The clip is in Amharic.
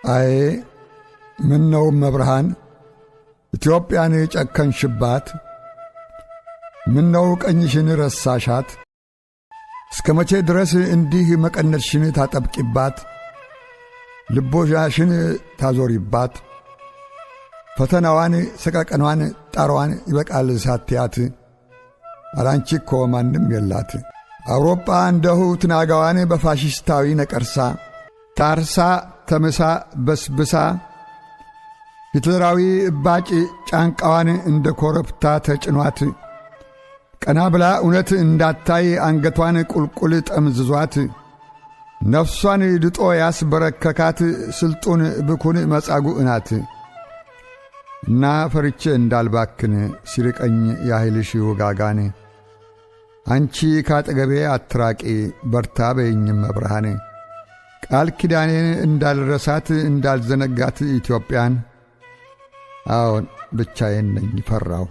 አይ ምነው መብርሃን ኢትዮጵያን ጨከንሽባት? ምነው ቀኝሽን ረሳሻት? እስከ መቼ ድረስ እንዲህ መቀነትሽን ታጠብቂባት? ልቦሻሽን ታዞሪባት? ፈተናዋን ሰቀቀኗን ጣሯን ይበቃል ሳትያት አላንቺ እኮ ማንም የላት። አውሮፓ እንደሁ ትናጋዋን በፋሽስታዊ ነቀርሳ ታርሳ ተምሳ በስብሳ ሂትለራዊ እባጭ ጫንቃዋን እንደ ኮረብታ ተጭኗት ቀና ብላ እውነት እንዳታይ አንገቷን ቁልቁል ጠምዝዟት ነፍሷን ድጦ ያስበረከካት ስልጡን ብኩን መጻጉዕ ናት። እና ፈርቼ እንዳልባክን ሲርቀኝ ያህልሽ ውጋጋን አንቺ ካጠገቤ አትራቂ በርታ በይኝም መብርሃን። ቃል ኪዳኔን እንዳልረሳት እንዳልዘነጋት ኢትዮጵያን አዎን ብቻዬን ነኝ ፈራሁ።